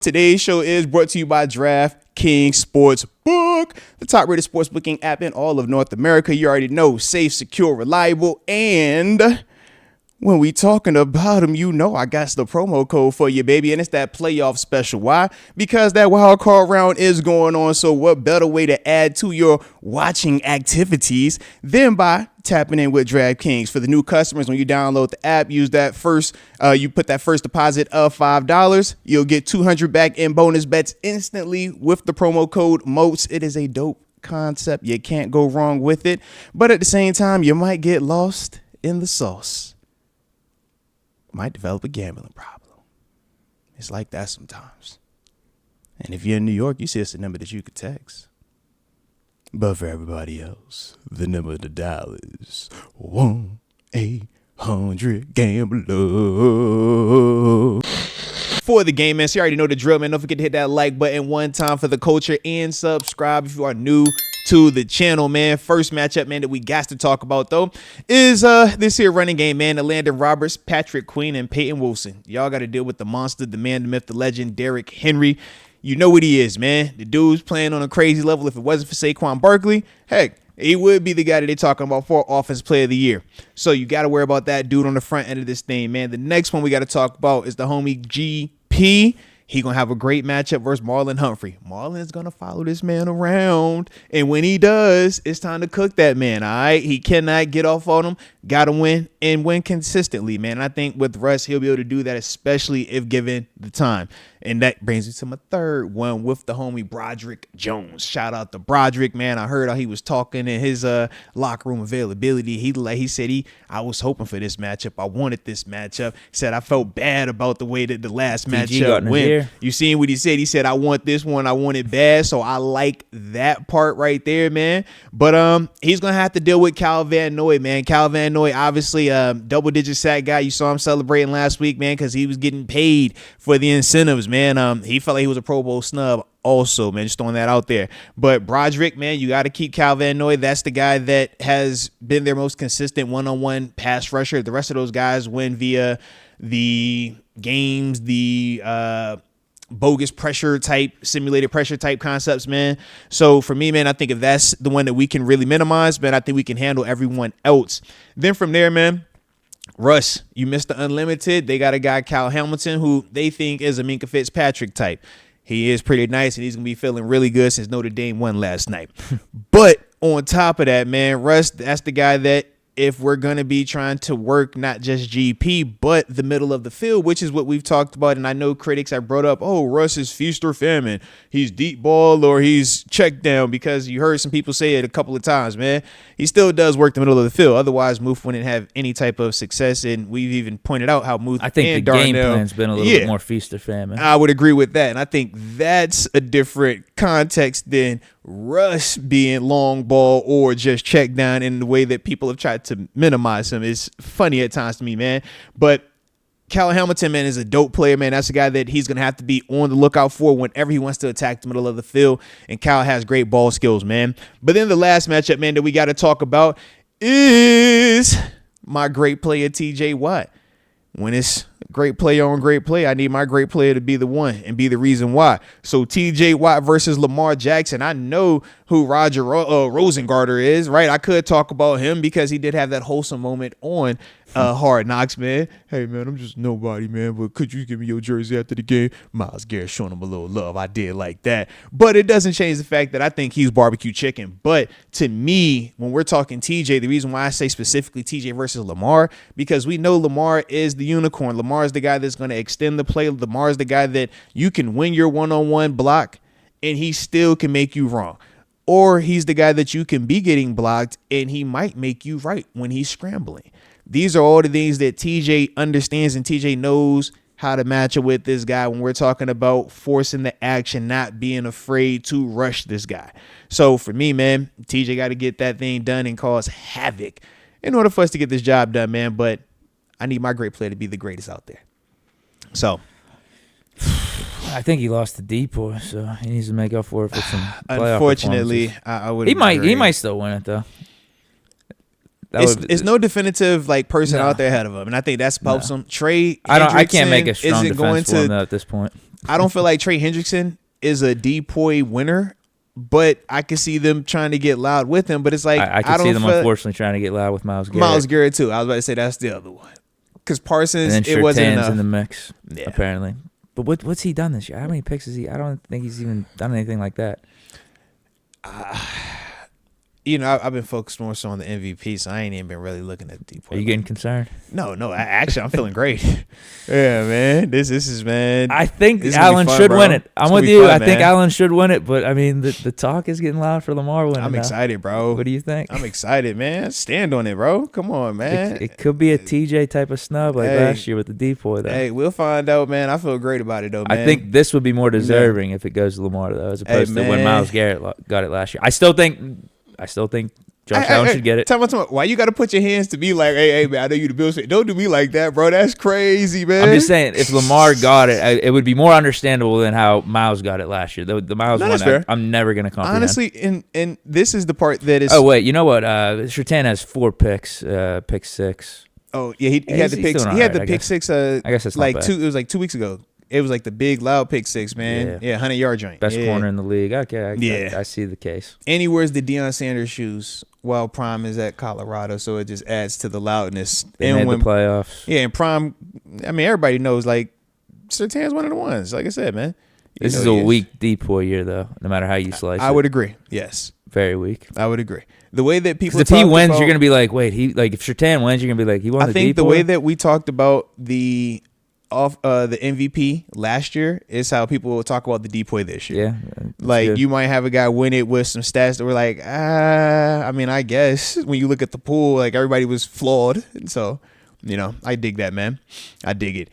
Today's show is brought to you by DraftKings Sportsbook, the top-rated sportsbooking app in all of North America. You already know, safe, secure, reliable, and when we talking about them, you know I got the promo code for you, baby, and it's that playoff special. Why? Because that wild card round is going on, so what better way to add to your watching activities than by tapping in with DraftKings. For the new customers, when you download the app, use that first, you put that first deposit of $5, you'll get $200 back in bonus bets instantly with the promo code MOATS. It is a dope concept. You can't go wrong with it, but at the same time, you might get lost in the sauce. Might develop a gambling problem. It's like that sometimes. And if you're in New York, you see it's a number that you could text. But for everybody else, the number to dial is 1-800-GAMBLER. For the game, man, so you already know the drill, man. Don't forget to hit that like button one time for the culture and subscribe if you are new to the channel, man. First matchup, man, that we got to talk about, though, is this here running game, man. The Landon Roberts, Patrick Queen, and Peyton Wilson. Y'all got to deal with the monster, the man, the myth, the legend, Derrick Henry. You know what he is, man. The dude's playing on a crazy level. If it wasn't for Saquon Barkley, heck, he would be the guy that they're talking about for Offensive Player of the Year. So you got to worry about that dude on the front end of this thing, man. The next one we got to talk about is the homie GP. He going to have a great matchup versus Marlon Humphrey. Marlon is going to follow this man around. And when he does, it's time to cook that man, all right? He cannot get off on him. Got to win and win consistently, man. And I think with Russ, he'll be able to do that, especially if given the time. And that brings me to my third one with the homie Broderick Jones. Shout out to Broderick, man. I heard how he was talking in his locker room availability. He said I was hoping for this matchup. I wanted this matchup. He said I felt bad about the way that the last matchup went. You seen what he said? He said I want this one. I want it bad. So I like that part right there, man. But he's gonna have to deal with Kyle Van Noy, man. Kyle Van Noy, obviously double-digit sack guy. You saw him celebrating last week, man, because he was getting paid for the incentives, man. He felt like he was a Pro Bowl snub also, man, just throwing that out there. But Broderick, man, you got to keep Kyle Van Noy. That's the guy that has been their most consistent one-on-one pass rusher. The rest of those guys win via the games, the bogus pressure type, simulated pressure type concepts, man. So for me, man, I think if that's the one that we can really minimize, man, I think we can handle everyone else. Then from there, man, Russ, you missed the unlimited. They got a guy, Kyle Hamilton, who they think is a Minkah Fitzpatrick type. He is pretty nice, and he's going to be feeling really good since Notre Dame won last night. But on top of that, man, Russ, that's the guy that if we're going to be trying to work not just GP, but the middle of the field, which is what we've talked about. And I know critics have brought up, oh, Russ is feast or famine. He's deep ball or he's check down, because you heard some people say it a couple of times, man. He still does work the middle of the field. Otherwise, Muth wouldn't have any type of success. And we've even pointed out how Muth, I think and the Darnell, game plan's been a little bit more feast or famine. I would agree with that. And I think that's a different context than Russ being long ball or just check down in the way that people have tried to minimize him. Is funny at times to me, man. But Kyle Hamilton, man, is a dope player, man. That's a guy that he's going to have to be on the lookout for whenever he wants to attack the middle of the field. And Kyle has great ball skills, man. But then the last matchup, man, that we got to talk about is my great player, TJ Watt. When it's great player on great play, I need my great player to be the one and be the reason why. So TJ Watt versus Lamar Jackson. I know who Roger Rosengarter is, right? I could talk about him because he did have that wholesome moment on Hard Knocks, man. Hey, man, I'm just nobody, man, but could you give me your jersey after the game? Myles Garrett showing him a little love. I did like that. But it doesn't change the fact that I think he's barbecue chicken. But to me, when we're talking TJ, the reason why I say specifically TJ versus Lamar, because we know Lamar is the unicorn. Lamar is the guy that's going to extend the play. Lamar is the guy that you can win your one-on-one block and he still can make you wrong. Or he's the guy that you can be getting blocked and he might make you right when he's scrambling. These are all the things that TJ understands, and TJ knows how to match up with this guy when we're talking about forcing the action, not being afraid to rush this guy. So for me, man, TJ got to get that thing done and cause havoc in order for us to get this job done, man. But I need my great player to be the greatest out there. So I think he lost to Depoy, so he needs to make up for it for some playoff unfortunately, I would. He might still win it though. It's no definitive person out there ahead of him, and I think that's helps him. Trey, I can't make a strong defense for him at this point. I don't feel like Trey Hendrickson is a DPOY winner, but I can see them trying to get loud with him. But it's like I can see them unfortunately trying to get loud with Myles Garrett. Myles Garrett too. I was about to say that's the other one because Parsons, and then it wasn't Surtain's enough in the mix apparently. But what's he done this year? How many picks is he? I don't think he's even done anything like that. I've been focused more so on the MVP, so I ain't even been really looking at deep. Are you getting concerned? No. Actually, I'm feeling great. Yeah, man. This is, man. I think Allen should win it. I'm with you. I think Allen should win it, but I mean, the talk is getting loud for Lamar winning. I'm excited, bro. What do you think? I'm excited, man. Stand on it, bro. Come on, man. It could be a TJ type of snub like last year with the depoy, though. Hey, we'll find out, man. I feel great about it, though, man. I think this would be more deserving if it goes to Lamar, though, as opposed to when Myles Garrett got it last year. I still think Josh Allen should get it. Tell me, why you got to put your hands to be like, hey, man, I know you the Bills fan. Don't do me like that, bro. That's crazy, man. I'm just saying, if Lamar got it, it would be more understandable than how Myles got it last year. The Myles one, I'm never going to comprehend. Honestly, and this is the part that is... Oh, wait, you know what? Surtain has 4 picks, pick 6. Oh, yeah, he had the picks. He had the pick 6, I guess it's like not bad. it was like 2 weeks ago. It was like the big, loud pick 6, man. Yeah, 100-yard joint. Best corner in the league. Okay, I see the case. And he wears the Deion Sanders shoes while Prime is at Colorado, so it just adds to the loudness. They made the playoffs. Yeah, and Prime, I mean, everybody knows, like, Surtain's one of the ones. Like I said, man. This is a weak depoy year, though, no matter how you slice it. I would agree, yes. Very weak. I would agree. The way that people if he wins, you're going to be like, wait, if Surtain wins, you're going to be like, he won the depoy? I think the way that we talked about the MVP last year is how people will talk about the depoy this year. Yeah, like good. You might have a guy win it with some stats that were like, I mean, I guess when you look at the pool, like everybody was flawed, and so I dig that, man. I dig it.